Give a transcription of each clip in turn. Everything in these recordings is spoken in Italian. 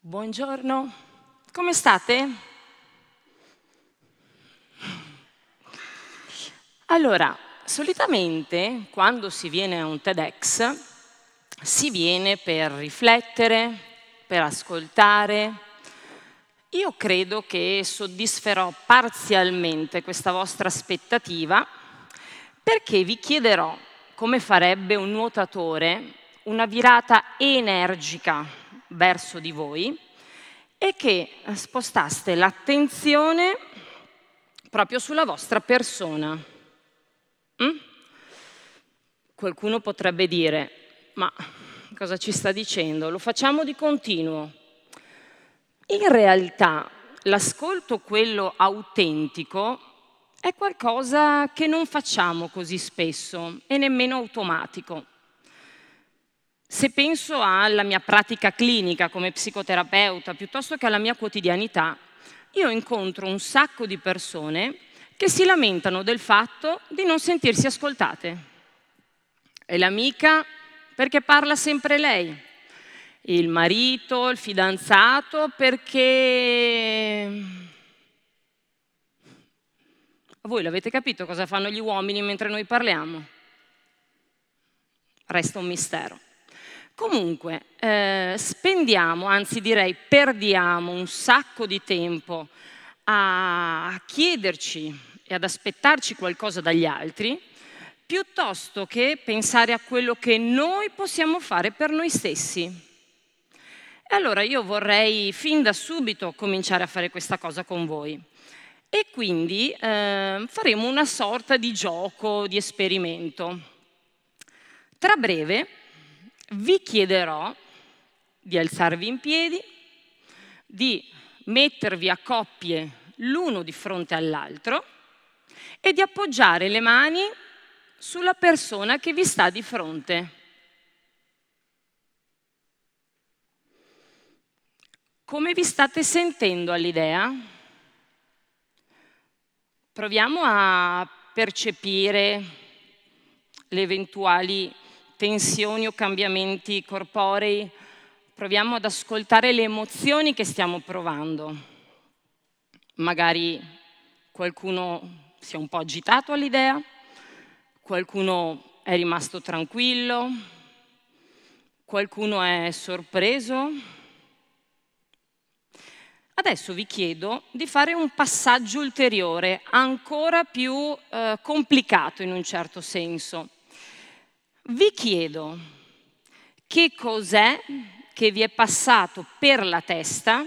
Buongiorno, come state? Allora, solitamente quando si viene a un TEDx si viene per riflettere, per ascoltare. Io credo che soddisferò parzialmente questa vostra aspettativa perché vi chiederò, come farebbe un nuotatore, una virata energica verso di voi e che spostaste l'attenzione proprio sulla vostra persona. Qualcuno potrebbe dire, ma cosa ci sta dicendo? Lo facciamo di continuo. In realtà l'ascolto, quello autentico, è qualcosa che non facciamo così spesso e nemmeno automatico. Se penso alla mia pratica clinica come psicoterapeuta, piuttosto che alla mia quotidianità, io incontro un sacco di persone che si lamentano del fatto di non sentirsi ascoltate. E l'amica perché parla sempre lei, il marito, il fidanzato perché... Voi l'avete capito cosa fanno gli uomini mentre noi parliamo? Resta un mistero. Comunque, spendiamo, anzi direi perdiamo un sacco di tempo a chiederci e ad aspettarci qualcosa dagli altri, piuttosto che pensare a quello che noi possiamo fare per noi stessi. E allora io vorrei fin da subito cominciare a fare questa cosa con voi. E quindi faremo una sorta di gioco, di esperimento. Tra breve vi chiederò di alzarvi in piedi, di mettervi a coppie l'uno di fronte all'altro e di appoggiare le mani sulla persona che vi sta di fronte. Come vi state sentendo all'idea? Proviamo a percepire le eventuali tensioni o cambiamenti corporei, proviamo ad ascoltare le emozioni che stiamo provando. Magari qualcuno si è un po' agitato all'idea, qualcuno è rimasto tranquillo, qualcuno è sorpreso. Adesso vi chiedo di fare un passaggio ulteriore, ancora più complicato in un certo senso. Vi chiedo che cos'è che vi è passato per la testa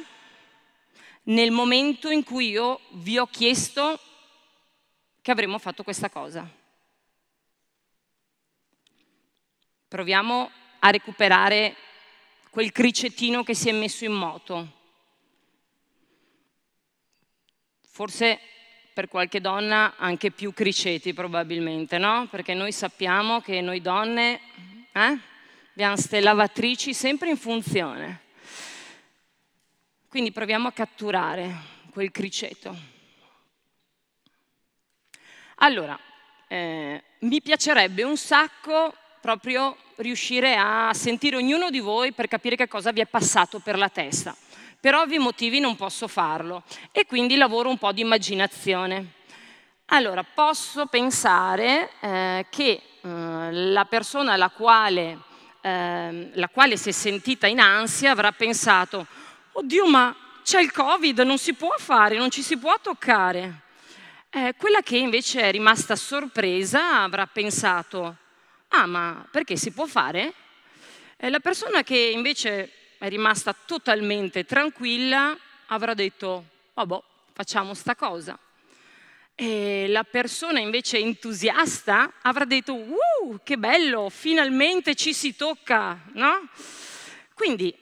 nel momento in cui io vi ho chiesto che avremmo fatto questa cosa. Proviamo a recuperare quel cricettino che si è messo in moto. Forse per qualche donna anche più criceti probabilmente, no? Perché noi sappiamo che noi donne abbiamo ste lavatrici sempre in funzione. Quindi proviamo a catturare quel criceto. Allora, mi piacerebbe un sacco proprio riuscire a sentire ognuno di voi per capire che cosa vi è passato per la testa. Per ovvi motivi non posso farlo e quindi lavoro un po' di immaginazione. Allora, posso pensare che la persona la quale si è sentita in ansia avrà pensato «Oddio, ma c'è il Covid, non si può fare, non ci si può toccare». Quella che invece è rimasta sorpresa avrà pensato «Ah, ma perché si può fare?» La persona che invece è rimasta totalmente tranquilla avrà detto «Vabbè, facciamo sta cosa». E la persona invece entusiasta avrà detto che bello, finalmente ci si tocca, no? Quindi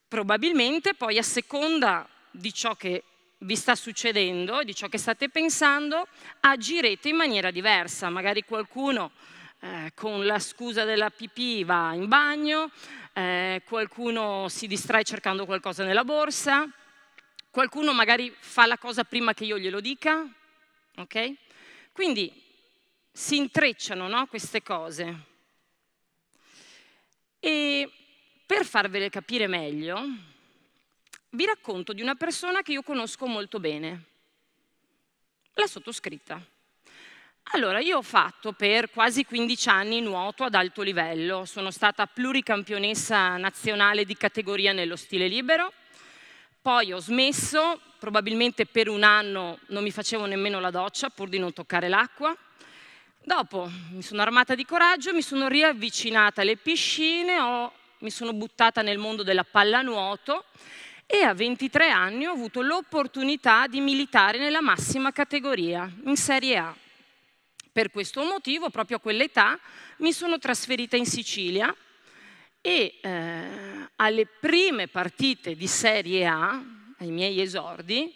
probabilmente poi a seconda di ciò che vi sta succedendo, di ciò che state pensando, agirete in maniera diversa. Magari qualcuno con la scusa della pipì va in bagno, qualcuno si distrae cercando qualcosa nella borsa, qualcuno magari fa la cosa prima che io glielo dica, ok? Quindi si intrecciano, no, queste cose. E per farvele capire meglio, vi racconto di una persona che io conosco molto bene, la sottoscritta. Allora, io ho fatto per quasi 15 anni nuoto ad alto livello, sono stata pluricampionessa nazionale di categoria nello stile libero, poi ho smesso, probabilmente per un anno non mi facevo nemmeno la doccia pur di non toccare l'acqua. Dopo mi sono armata di coraggio, mi sono riavvicinata alle piscine, mi sono buttata nel mondo della pallanuoto e a 23 anni ho avuto l'opportunità di militare nella massima categoria, in Serie A. Per questo motivo, proprio a quell'età, mi sono trasferita in Sicilia e alle prime partite di Serie A, ai miei esordi,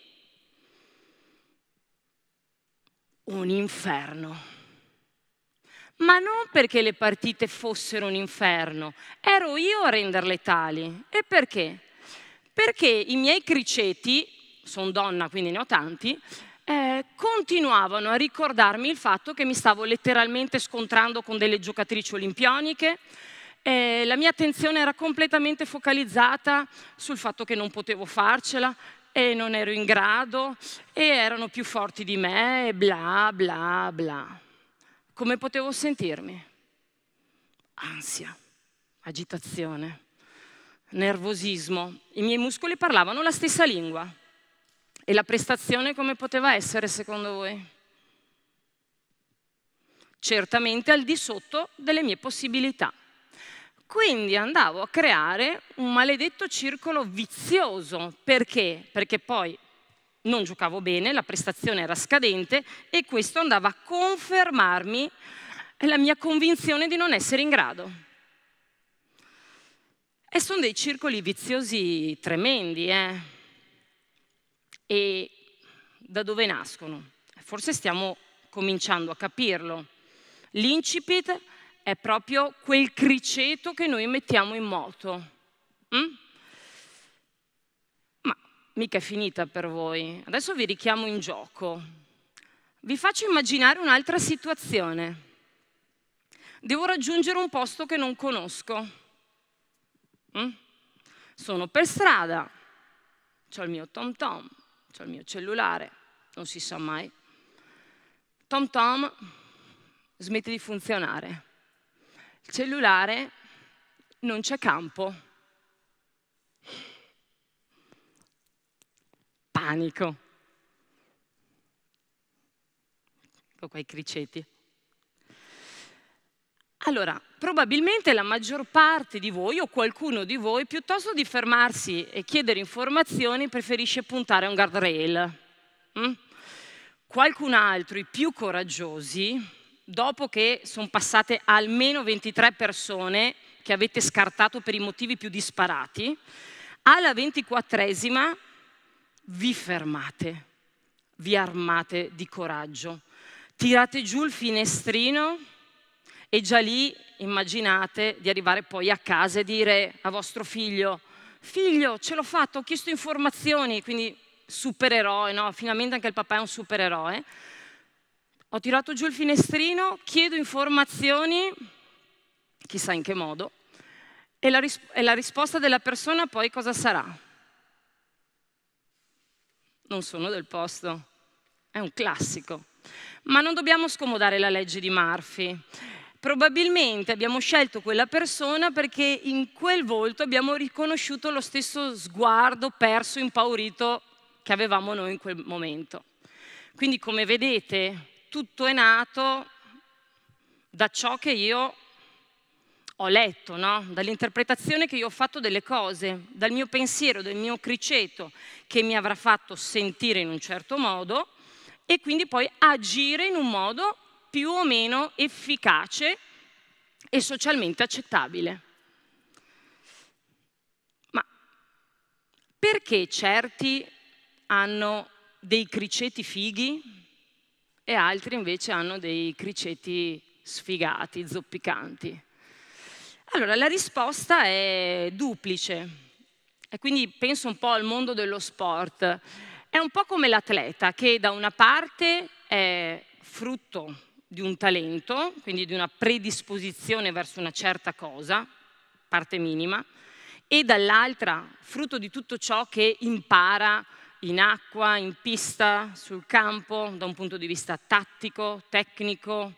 un inferno. Ma non perché le partite fossero un inferno, ero io a renderle tali. E perché? Perché i miei criceti, sono donna quindi ne ho tanti, continuavano a ricordarmi il fatto che mi stavo letteralmente scontrando con delle giocatrici olimpioniche, la mia attenzione era completamente focalizzata sul fatto che non potevo farcela e non ero in grado e erano più forti di me e bla bla bla. Come potevo sentirmi? Ansia, agitazione, nervosismo. I miei muscoli parlavano la stessa lingua. E la prestazione come poteva essere secondo voi? Certamente al di sotto delle mie possibilità. Quindi andavo a creare un maledetto circolo vizioso. Perché? Perché poi non giocavo bene, la prestazione era scadente e questo andava a confermarmi la mia convinzione di non essere in grado. E sono dei circoli viziosi tremendi, E da dove nascono? Forse stiamo cominciando a capirlo. L'incipit è proprio quel criceto che noi mettiamo in moto. Ma mica è finita per voi. Adesso vi richiamo in gioco. Vi faccio immaginare un'altra situazione. Devo raggiungere un posto che non conosco. Sono per strada, c'ho il mio tom tom, c'ho il mio cellulare, non si sa mai. Tom tom smette di funzionare. Il cellulare non c'è campo. Panico. Ecco qua i criceti. Allora, probabilmente la maggior parte di voi o qualcuno di voi, piuttosto di fermarsi e chiedere informazioni, preferisce puntare a un guardrail. Qualcun altro, i più coraggiosi, dopo che sono passate almeno 23 persone che avete scartato per i motivi più disparati, alla 24esima vi fermate, vi armate di coraggio, tirate giù il finestrino e già lì immaginate di arrivare poi a casa e dire a vostro figlio: figlio, ce l'ho fatto, ho chiesto informazioni, quindi supereroe, no? Finalmente anche il papà è un supereroe. Ho tirato giù il finestrino, chiedo informazioni, chissà in che modo, e la risposta della persona poi cosa sarà? Non sono del posto. È un classico. Ma non dobbiamo scomodare la legge di Murphy. Probabilmente abbiamo scelto quella persona perché in quel volto abbiamo riconosciuto lo stesso sguardo perso, impaurito che avevamo noi in quel momento. Quindi, come vedete, tutto è nato da ciò che io ho letto, no? Dall'interpretazione che io ho fatto delle cose, dal mio pensiero, del mio criceto, che mi avrà fatto sentire in un certo modo e quindi poi agire in un modo più o meno efficace e socialmente accettabile. Ma perché certi hanno dei criceti fighi e altri invece hanno dei criceti sfigati, zoppicanti? Allora, la risposta è duplice e quindi penso un po' al mondo dello sport. È un po' come l'atleta che da una parte è frutto di un talento, quindi di una predisposizione verso una certa cosa, parte minima, e dall'altra frutto di tutto ciò che impara in acqua, in pista, sul campo, da un punto di vista tattico, tecnico,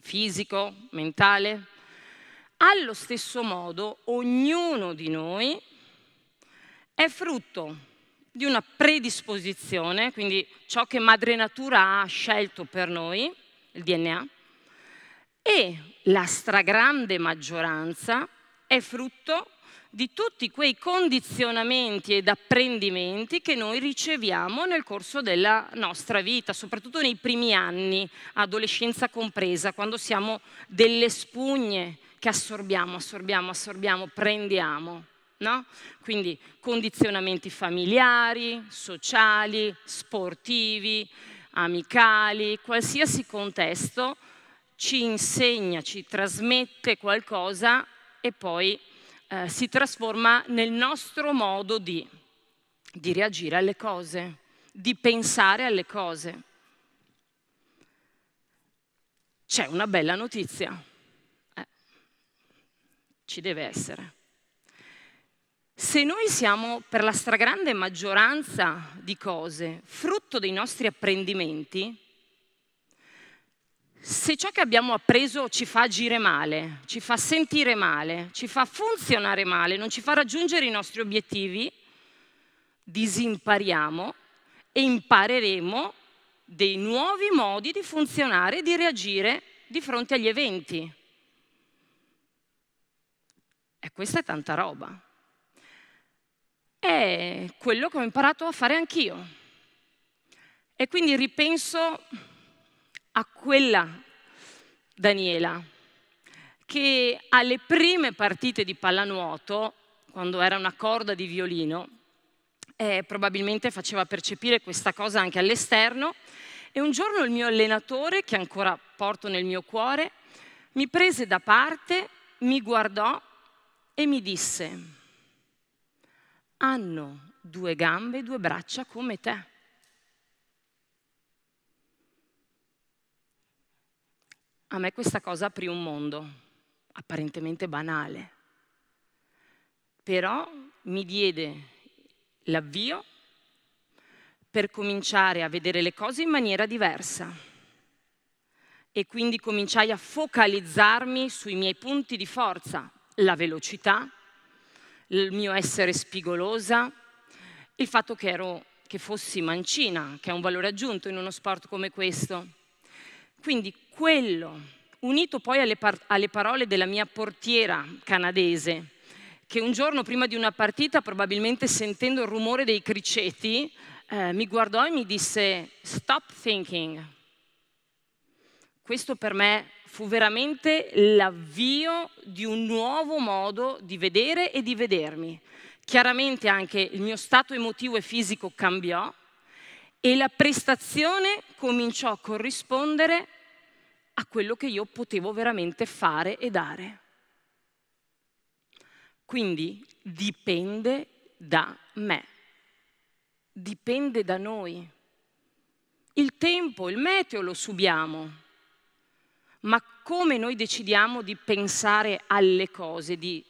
fisico, mentale. Allo stesso modo, ognuno di noi è frutto di una predisposizione, quindi ciò che madre natura ha scelto per noi, il DNA, e la stragrande maggioranza è frutto di tutti quei condizionamenti ed apprendimenti che noi riceviamo nel corso della nostra vita, soprattutto nei primi anni, adolescenza compresa, quando siamo delle spugne che assorbiamo, prendiamo, no? Quindi condizionamenti familiari, sociali, sportivi, amicali, qualsiasi contesto ci insegna, ci trasmette qualcosa e poi si trasforma nel nostro modo di reagire alle cose, di pensare alle cose. C'è una bella notizia, ci deve essere. Se noi siamo per la stragrande maggioranza di cose frutto dei nostri apprendimenti, se ciò che abbiamo appreso ci fa agire male, ci fa sentire male, ci fa funzionare male, non ci fa raggiungere i nostri obiettivi, disimpariamo e impareremo dei nuovi modi di funzionare e di reagire di fronte agli eventi. E questa è tanta roba. È quello che ho imparato a fare anch'io. E quindi ripenso a quella Daniela che alle prime partite di pallanuoto, quando era una corda di violino, probabilmente faceva percepire questa cosa anche all'esterno, e un giorno il mio allenatore, che ancora porto nel mio cuore, mi prese da parte, mi guardò e mi disse: hanno 2 gambe e 2 braccia come te. A me questa cosa aprì un mondo, apparentemente banale, però mi diede l'avvio per cominciare a vedere le cose in maniera diversa e quindi cominciai a focalizzarmi sui miei punti di forza, la velocità, il mio essere spigolosa, il fatto che fossi mancina, che è un valore aggiunto in uno sport come questo. Quindi quello, unito poi alle parole della mia portiera canadese, che un giorno prima di una partita, probabilmente sentendo il rumore dei criceti, mi guardò e mi disse: "Stop thinking". Questo per me fu veramente l'avvio di un nuovo modo di vedere e di vedermi. Chiaramente anche il mio stato emotivo e fisico cambiò e la prestazione cominciò a corrispondere a quello che io potevo veramente fare e dare. Quindi dipende da me, dipende da noi. Il tempo, il meteo lo subiamo, ma come noi decidiamo di pensare alle cose, di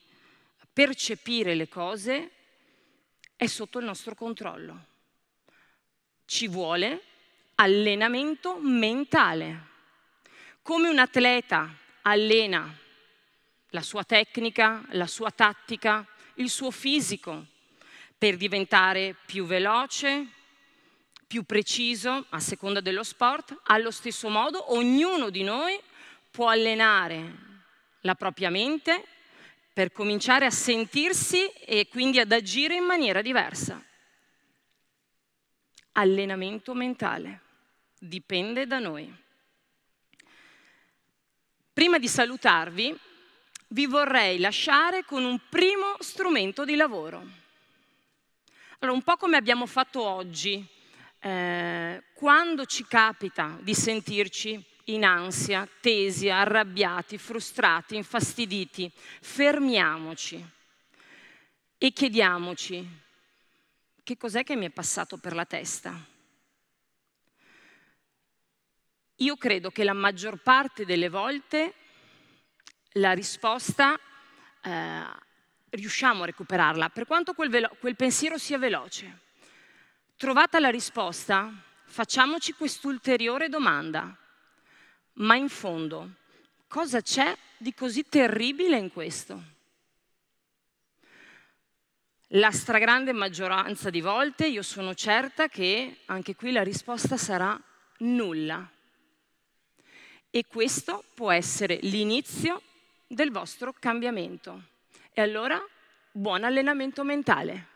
percepire le cose, è sotto il nostro controllo. Ci vuole allenamento mentale. Come un atleta allena la sua tecnica, la sua tattica, il suo fisico per diventare più veloce, più preciso a seconda dello sport, allo stesso modo ognuno di noi può allenare la propria mente per cominciare a sentirsi e quindi ad agire in maniera diversa. Allenamento mentale dipende da noi. Prima di salutarvi, vi vorrei lasciare con un primo strumento di lavoro. Allora, un po' come abbiamo fatto oggi, quando ci capita di sentirci in ansia, tesi, arrabbiati, frustrati, infastiditi, fermiamoci e chiediamoci: che cos'è che mi è passato per la testa? Io credo che la maggior parte delle volte la risposta riusciamo a recuperarla, per quanto quel pensiero sia veloce. Trovata la risposta, facciamoci quest'ulteriore domanda. Ma in fondo, cosa c'è di così terribile in questo? La stragrande maggioranza di volte io sono certa che anche qui la risposta sarà nulla. E questo può essere l'inizio del vostro cambiamento. E allora, buon allenamento mentale!